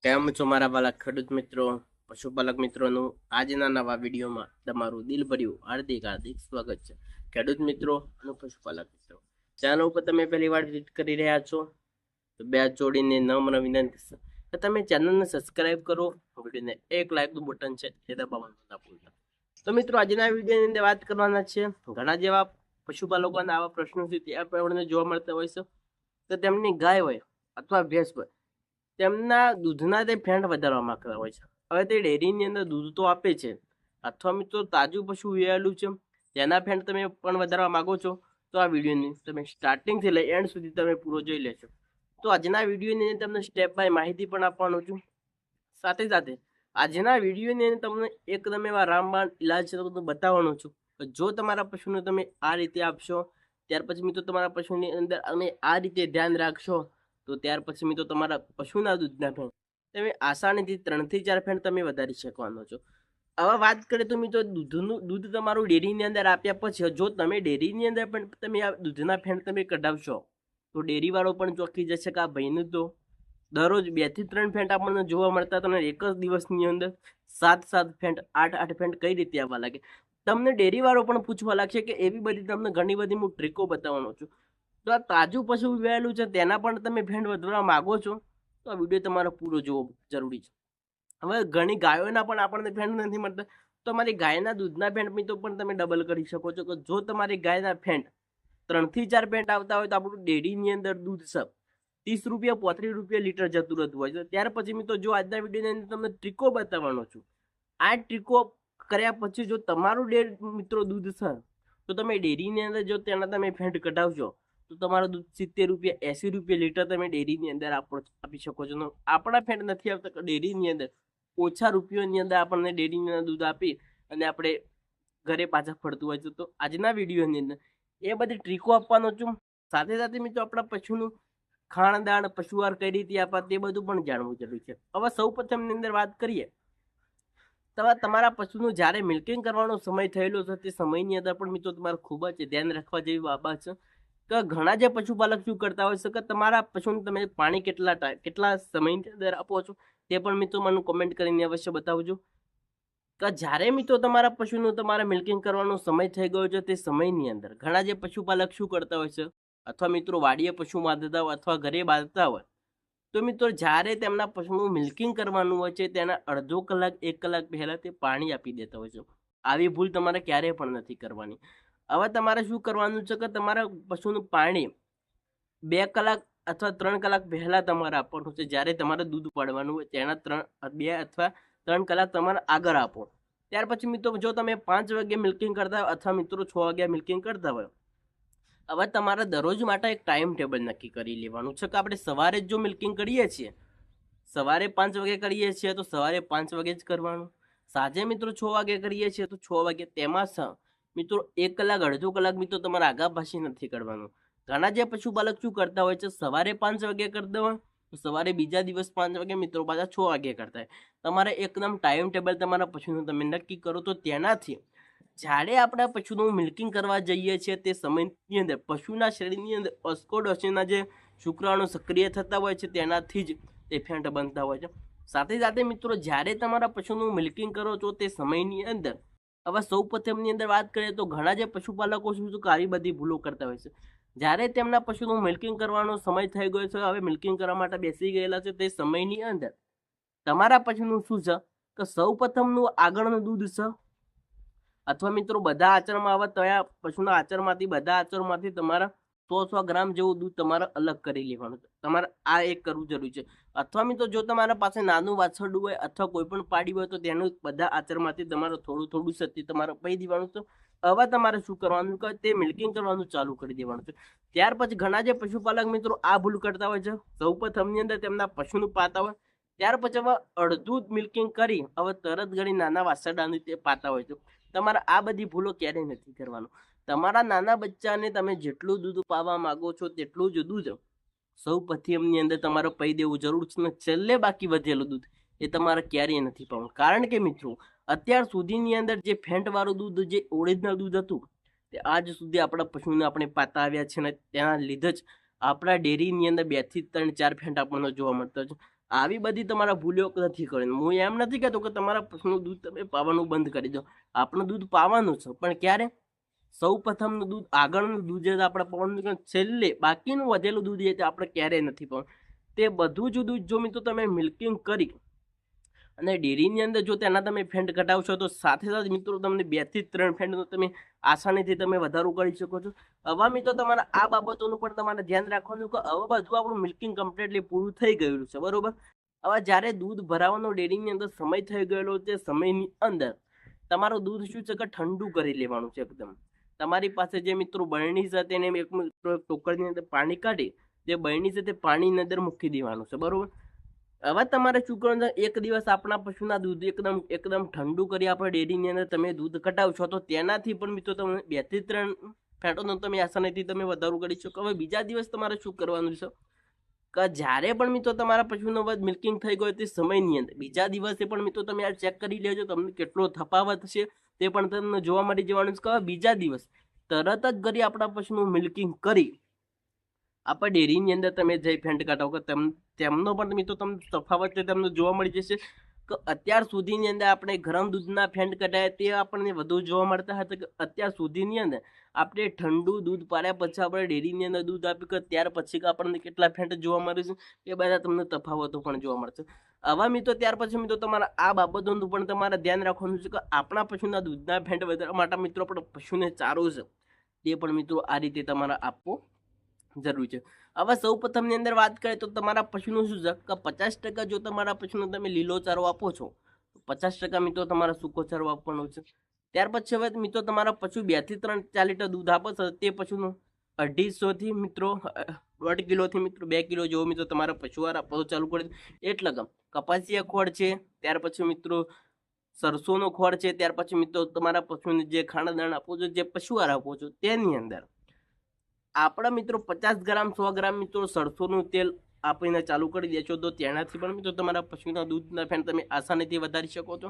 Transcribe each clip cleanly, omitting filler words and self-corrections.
કેમ છો મારા વાલા ખેડૂત મિત્રો, પશુપાલક મિત્રોનું આજના નવા વિડીયોમાં તમારું દિલભર્યું હાર્દિક હાર્દિક સ્વાગત છે. ખેડૂત મિત્રો અને પશુપાલક મિત્રો, ચેનલ ઉપર તમે પહેલી વાર વિઝિટ કરી રહ્યા છો તો બે હાથ જોડીને નમ્ર વિનંતી છે કે તમે ચેનલને સબસ્ક્રાઇબ કરો, વિડીયોને એક લાઇકનું બટન છે એ દબાવવાનું ના ભૂલતા. તો મિત્રો, આજના વિડીયોની અંદર વાત કરવાના છે ઘણા જેવા પશુપાલકોના આવા પ્રશ્નો છે તે આપણને જોવા મળતા હોય છે તો તેમની ગાય હોય અથવા ભેંસ હોય, તેમના દૂધના તે ફેટ વધારવા માંગતા હોય છે. હવે તે ડેરીની અંદર દૂધ તો આપે છે, અથવા મિત્રો તાજું પશુ વિયાયેલું છે તેના ફેટ તમે પણ વધારવા માંગો છો, તો આ વિડીયોની તમે સ્ટાર્ટિંગથી લઈ એન્ડ સુધી તમે પૂરો જોઈ લેશો. તો આજના વિડીયોની અંદર તમને સ્ટેપ બાય માહિતી પણ આપવાનો છું. સાથે સાથે આજના વિડીયોની અંદર તમને એકદમ એવા રામબાણ ઇલાજ છે તો બતાવવાનો છું. જો તમારા પશુને તમે આ રીતે આપશો, ત્યાર પછી મિત્રો તમારા પશુની અંદર અમે આ રીતે ધ્યાન રાખશો, તો ત્યાર પછી મિત્રો તમારા પશુના દૂધના ફેણ તમે આસાનીથી 3 થી 4 ફેણ તમે વધારી શકવાનો છો. હવે વાત કરીએ તો મિત્રો, દૂધ તમારું ડેરીની અંદર આપ્યા પછી જો તમે ડેરીની અંદર પણ તમે આ દૂધના ફેણ તમે કઢાવશો, તો ડેરીવાળો પણ ચોંકી જશે કે આ ભાઈનું તો દરરોજ 2 થી 3 ફેન્ટ આપણને જોવા મળતા, તમને એક જ દિવસની અંદર 7 ફેન્ટ 8 ફેન્ટ કઈ રીતે આવવા લાગે. તમને ડેરીવાળો પણ પૂછવા લાગશે કે એવી બધી તમને ઘણી બધી હું ટ્રીકો બતાવવાનો છું. તો આ તાજું પશુ વિયાયેલું છે તેના પણ તમે ફેન્ટ વધારવા માગો છો, તો આ વિડીયો તમારો પૂરો જોવો જરૂરી છે. હવે ઘણી ગાયોના પણ આપણને ફેન્ટ નથી મળતા, તો તમારી ગાયના દૂધના ફેન્ટ મિત્રો પણ તમે ડબલ કરી શકો છો. કે જો તમારી ગાયના ફેન્ટ 3 થી 4 ફેન્ટ આવતા હોય તો આપણું ડેરીની અંદર દૂધ છે 30 રૂપિયા 35 રૂપિયા લીટર જતું રહેતું હોય છે. ત્યાર પછી મિત્રો, જો આજના વિડીયોની અંદર તમને ટ્રીકો બતાવવાનો છું, આ ટ્રીકો કર્યા પછી જો તમારું મિત્રો દૂધ છે, તો તમે ડેરીની અંદર જો તેના તમે ફેન્ટ કઢાવશો, તો તમારું દૂધ 70 રૂપિયા 80 રૂપિયા લીટર તમે ડેરીની અંદર આપી શકો છો. આપણા ફેન્ટ નથી આવતા ડેરીની અંદર, ઓછા રૂપિયોની અંદર આપણને ડેરીની અંદર દૂધ આપી અને આપણે ઘરે પાછા ફરતું હોય છે. તો આજના વિડીયોની અંદર એ બધી ટ્રીકો આપવાનો છું. સાથે સાથે મિત્રો, આપણા પશુનું ખાણદાણ પશુઆહાર કઈ રીતે આપવા તે બધું પણ જાણવું જરૂરી છે. હવે સૌ પ્રથમની અંદર વાત કરીએ તો તમારા પશુનું જ્યારે મિલ્કિંગ કરવાનો સમય થયેલો છે તે સમયની અંદર પણ મિત્રો તમારે ખૂબ જ ધ્યાન રાખવા જેવી બાબત છે કે ઘણા જે પશુપાલક શું કરતા હોય છે કે તમારા પશુને તમે પાણી કેટલા સમયની અંદર આપો છો તે પણ મિત્રો મને કોમેન્ટ કરીને અવશ્ય બતાવજો. કે જ્યારે મિત્રો તમારા પશુનું તમારે મિલ્કિંગ કરવાનો સમય થઈ ગયો છે તે સમયની અંદર ઘણા જે પશુપાલક શું કરતા હોય છે, અથવા મિત્રો વાડીએ પશુ બાંધતા હોય અથવા ઘરે બાંધતા હોય, તો મિત્રો જ્યારે તેમના પશુનું મિલ્કિંગ કરવાનું હોય છે તેના અડધો કલાક 1 કલાક પહેલા તે પાણી આપી દેતા હોય છે. આવી ભૂલ તમારે ક્યારેય પણ નથી કરવાની. હવે તમારે શું કરવાનું છે કે તમારા પશુનું પાણી 2 કલાક અથવા 3 કલાક પહેલા તમારે આપવાનું છે. જ્યારે તમારે દૂધ પાડવાનું હોય તેના 2 અથવા 3 કલાક તમારે આગળ આપો. ત્યાર પછી મિત્રો, જો તમે 5 વાગે મિલ્કિંગ કરતા હોય અથવા મિત્રો 6 વાગે મિલ્કિંગ કરતા હોય, હવે તમારે દરરોજ માટે એક ટાઈમ ટેબલ નક્કી કરી લેવાનું છે કે આપણે સવારે જો મિલ્કિંગ કરીએ છીએ, સવારે 5 વાગે કરીએ છીએ તો સવારે 5 વાગે જ કરવાનું. સાંજે મિત્રો 6 વાગે કરીએ છીએ તો 6 વાગે. તેમાં મિત્રો 1 કલાક અડધો કલાક મિત્રો તમારે આગા પાછી નથી કરવાનું. ઘણા જે પશુપાલક શું કરતા હોય છે, સવારે 5 વાગે કરતા હોય તો સવારે બીજા દિવસ 5 વાગે મિત્રો પાછા 6 વાગે કરતા હોય. તમારે એકદમ ટાઈમ ટેબલ તમારા પશુનું તમે નક્કી કરો, તો તેનાથી જ્યારે આપણે પશુનું મિલ્કિંગ કરવા જઈએ છીએ તે સમયની અંદર પશુના શરીરની અંદર ઓસ્કોડોસિસના જે શુક્રાણુ સક્રિય થતા હોય છે તેનાથી જ તે ફેન્ટ બનતા હોય છે. સાથે સાથે મિત્રો, જ્યારે તમારા પશુનું મિલ્કિંગ કરો છો તે સમયની અંદર, હવે સૌ પ્રથમની અંદર વાત કરીએ તો ઘણા જે પશુપાલકો શું આવી બધી ભૂલો કરતા હોય છે. જ્યારે તેમના પશુનું મિલ્કિંગ કરવાનો સમય થઈ ગયો છે, હવે મિલ્કિંગ કરવા માટે બેસી ગયેલા છે, તે સમયની અંદર તમારા પશુનું શું છે કે સૌ પ્રથમનું આગળનું દૂધ છે, અથવા મિત્રો બધા આચરમાં આવે તયા પશુના આચરમાંથી બધા આચરમાંથી તમારા 100 ગ્રામ જેવું દૂધ તમારે અલગ કરી લેવાનું છે. તમારે આ એક કરવું જરૂરી છે. અથવા મિત્રો, જો તમારા પાસે નાનું વાછરડું હોય અથવા કોઈ પણ પાડી હોય તો તેનું બધા આચરમાંથી તમારે થોડું થોડું સત્ય તમારે પી દેવાનું છે. હવે તમારે શું કરવાનું કે તે મિલ્કિંગ કરવાનું ચાલુ કરી દેવાનું છે. ત્યાર પછી ઘણા જે પશુપાલક મિત્રો આ ભૂલ કરતા હોય છે, સૌ પ્રથમની અંદર તેમના પશુનું પાતા હોય, ત્યાર પછી હવે અડધું મિલ્કિંગ કરી હવે તરત ઘણી નાના વાછરડાની તે પાતા હોય છે. તમારે આ બધી ભૂલો ક્યારેય નથી કરવાનું. તમારા નાના બચ્ચાને તમે જેટલું દૂધ પાવા માંગો છો તેટલું જ દૂધ સૌ પ્રથમની અંદર તમારે પી દેવું જરૂર છે. છેલ્લે બાકી વધેલું દૂધ એ તમારે ક્યારેય નથી પાવું. કારણ કે મિત્રો, અત્યાર સુધીની અંદર જે ફેન્ટવાળું દૂધ, જે ઓરિજિનલ દૂધ હતું, તે આજ સુધી આપણા પશુને આપણે પાતા આવ્યા છે ને તેના લીધે જ આપણા ડેરીની અંદર 2 થી 3 4 ફેન્ટ આપણને જોવા મળતા છે. આવી બધી તમારા ભૂલો નથી કરવાની. હું એમ નથી કહેતો કે તમારા પશુનું દૂધ તમે પાવાનું બંધ કરી દો. આપણું દૂધ પાવાનું છે, પણ ક્યારે? સૌ પ્રથમનું દૂધ, આગળનું દૂધ જે આપણે પાવાનું, છેલ્લે બાકીનું વધેલું દૂધ જે આપણે ક્યારેય નથી પાવાનું. તે બધું જ દૂધ જો મિત્રો તમે મિલ્કિંગ કરી અને ડેરીની અંદર જો તેના તમે ફેન્ટ ઘટાડશો તો સાથે સાથે મિત્રો તમને 2 થી 3 ફેન્ટનો તમે આસાનીથી તમે વધારો કરી શકો છો. હવે મિત્રો તમારા આ બાબતોનું પણ તમારે ધ્યાન રાખવાનું કે હવે બધું આપણું મિલ્કિંગ કમ્પ્લીટલી પૂરું થઈ ગયેલું છે, બરોબર. હવે જ્યારે દૂધ ભરાવાનો ડેરીની અંદર સમય થઈ ગયેલો તે સમયની અંદર તમારું દૂધ શું છે કે ઠંડુ કરી લેવાનું છે એકદમ. તમારી પાસે જે મિત્રો બરણી છે તેને એક મિત્રો ટોકરની અંદર પાણી કાઢી જે બરણી છે તે પાણીની અંદર મૂકી દેવાનું છે, બરોબર. હવે તમારે શું કરવાનું છે, એક દિવસ આપણા પશુના દૂધ એકદમ ઠંડુ કરી આપણે ડેરીની અંદર તમે દૂધ કટાવશો તો તેનાથી પણ મિત્રો તમે 2 થી 3 ફેટોનો તમે આસાનીથી તમે વધારો કરી શકો. હવે બીજા દિવસ તમારે શું કરવાનું છે કે જ્યારે પણ મિત્રો તમારા પશુનો મિલ્કિંગ થઈ ગયો તે સમયની અંદર બીજા દિવસે પણ મિત્રો તમે આ ચેક કરી લેજો તમને કેટલો તફાવત છે તે પણ તમને જોવા મળી જવાનું છે. કે બીજા દિવસ તરત જ ઘરે આપણા પશુનું મિલ્કિંગ કરી આપણે ડેરીની અંદર તમે જઈ ફેન્ટ કાઢો કે તેમનો પણ મિત્રો તમને તફાવત છે તમને જોવા મળી જશે. કે અત્યાર સુધીની અંદર આપણે ગરમ દૂધના ફેન્ટ કઢાયા તે આપણને વધુ જોવા મળતા હતા કે અત્યાર સુધીની અંદર આપણે ઠંડુ દૂધ પાડ્યા પછી આપણે ડેરીની અંદર દૂધ આપ્યું કે ત્યાર પછી કે આપણને કેટલા ફેન્ટ જોવા મળે છે એ બધા તમને તફાવતો પણ જોવા મળશે. આવા મિત્રો ત્યાર પછી મિત્રો તમારા આ બાબતોનું પણ તમારે ધ્યાન રાખવાનું છે કે આપણા પશુના દૂધના ફેન્ટ વધારવા માટે મિત્રો આપણે પશુને ચારો છે તે પણ મિત્રો આ રીતે તમારે આપવો જરૂરી છે. હવે સૌ પ્રથમની અંદર વાત કરીએ તો તમારા પશુનું શું છે કે 50% જો તમારા પશુને તમે લીલો ચારો આપો છો તો 50% મિત્રો તમારા સૂકો ચારો આપવાનો છે. ત્યાર પછી હવે મિત્રો તમારા પશુ 2 થી 3 4 લીટર દૂધ આપે છે તે પશુનું 250 થી મિત્રો 1.5 કિલોથી મિત્રો 2 કિલો જેવો મિત્રો તમારા પશુઆહાર આપવાનું ચાલુ કરી એટલે કે કપાસિયા ખોળ છે, ત્યાર પછી મિત્રો સરસોનો ખોળ છે, ત્યાર પછી મિત્રો તમારા પશુને જે ખાણાદાણ આપો છો જે પશુઆહાર આપો છો તેની અંદર આપણા મિત્રો 50 ગ્રામ 100 ગ્રામ મિત્રો સરસોનું તેલ આપીને ચાલુ કરી દેશો તો તેનાથી પણ મિત્રો તમારા પશુના દૂધના ફેન્ટ તમે આસાનીથી વધારી શકો છો.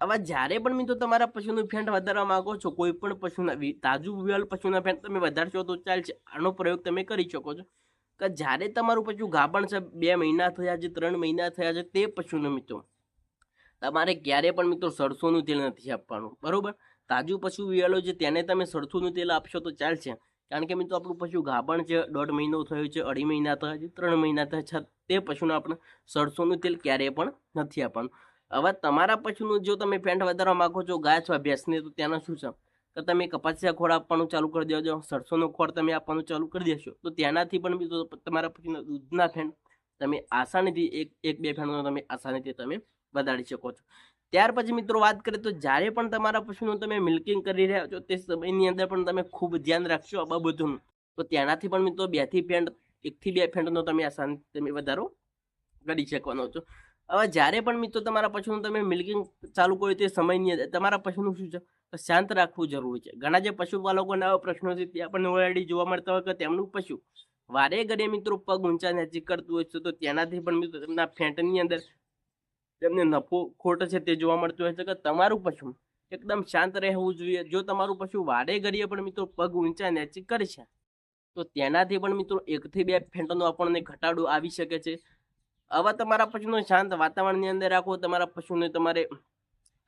હવે જ્યારે પણ મિત્રો તમારા પશુનું ફેન્ટ વધારવા માંગો છો કોઈ પણ પશુના તાજું વિયાલ પશુના ફેન્ટ તમે વધારશો તો ચાલશે. આનો પ્રયોગ તમે કરી શકો છો કે જ્યારે તમારું પશુ ગાભણ છે 2 મહિના થયા છે 3 મહિના થયા છે તે પશુને મિત્રો તમારે ક્યારે પણ મિત્રો સરસોનું તેલ નથી આપવાનું, બરોબર. તાજું પશુ વિયાલો છે તેને તમે સરસોનું તેલ આપશો તો ચાલશે. કારણ કે મિત્રો આપણું પશુ ગાભણ છે 1.5 મહિનો થયો છે 2.5 મહિના થયા છે 3 મહિના થયા છે તે પશુને આપણે સરસોનું તેલ ક્યારેય પણ નથી આપવાનું. હવે તમારા પશુનું જો તમે ફેન્ટ વધારવા માંગો છો ગાય અથવા ભેંસને તો તેના શું છે કે તમે કપાસિયા ખોળ આપવાનું ચાલુ કરી દેજો, સરસોનો ખોળ તમે આપવાનું ચાલુ કરી દેશો તો તેનાથી પણ મિત્રો તમારા પશુના દૂધના ફેન્ટ તમે આસાનીથી એક બે ફેન્ટનો તમે આસાનીથી તમે વધારી શકો છો. ત્યાર પછી મિત્રો વાત કરીએ તો જ્યારે પણ તમારા પશુનું તમે મિલ્કિંગ કરી રહ્યા છો તે સમયની અંદર પણ તમે ખૂબ ધ્યાન રાખશો આ બાબતોનું તો તેનાથી પણ મિત્રો 2 થી 2 ફેન્ટનો તમે આસાનીથી તમે વધારો કરી શકવાનો છો. હવે જ્યારે પણ મિત્રો તમારા પશુનું તમે મિલ્કિંગ ચાલુ કર્યું તે સમયની અંદર તમારા પશુનું શું છે શાંત રાખવું જરૂરી છે. ઘણા જે પશુપાલકોના આવા પ્રશ્નો છે તે આપણને ઓલરેડી જોવા મળતા હોય કે તેમનું પશુ વારે ઘડીએ મિત્રો પગ ઊંચા નીચે કરતું હોય છે તો તેનાથી પણ મિત્રો તેમના ફેન્ટની અંદર તેમને નફો ખોટ છે તે જોવા મળતું હોય છે. કે તમારું પશુ એકદમ શાંત રહેવું જોઈએ. જો તમારું પશુ વારે ઘડીએ પણ મિત્રો પગ ઊંચા નીચે કરે છે તો તેનાથી પણ મિત્રો 1 થી 2 ફેન્ટનો આપણને ઘટાડો આવી શકે છે. હવે તમારા પશુને શાંત વાતાવરણની અંદર રાખો.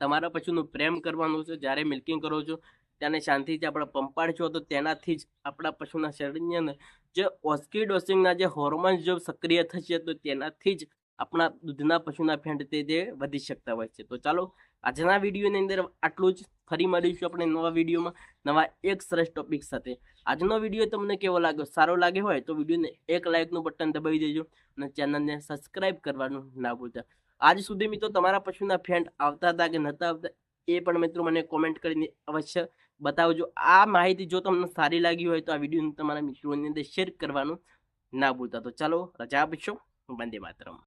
તમારા પશુનું પ્રેમ કરવાનું છે. જ્યારે મિલ્કિંગ કરો છો તેને શાંતિથી આપણે પંપાડશો તો તેનાથી જ આપણા પશુના શરીરની અંદર જે ઓસ્કીડોસિનના જે હોર્મોન્સ જો સક્રિય થશે તો તેનાથી જ આપણા દૂધના પશુના ફેન્ટ તે વધી શકતા હોય છે. તો ચાલો આજના વિડીયોની અંદર આટલું જ. ફરી મળીશું આપણે નવા વિડીયોમાં નવા એક સરસ ટોપિક સાથે. આજનો વિડીયો તમને કેવો લાગ્યો? સારો લાગે હોય તો વિડીયોને એક લાઇકનું બટન દબાવી દેજો અને ચેનલને સબસ્ક્રાઇબ કરવાનું ના ભૂલતા. આજ સુધી મિત્રો તમારા પશુના ફેન્ટ આવતા હતા કે નહોતા આવતા એ પણ મિત્રો મને કોમેન્ટ કરીને અવશ્ય બતાવજો. આ માહિતી જો તમને સારી લાગી હોય તો આ વિડીયોને તમારા મિત્રોની અંદર શેર કરવાનું ના ભૂલતા. તો ચાલો રજા આપશો. વંદે માતરમ.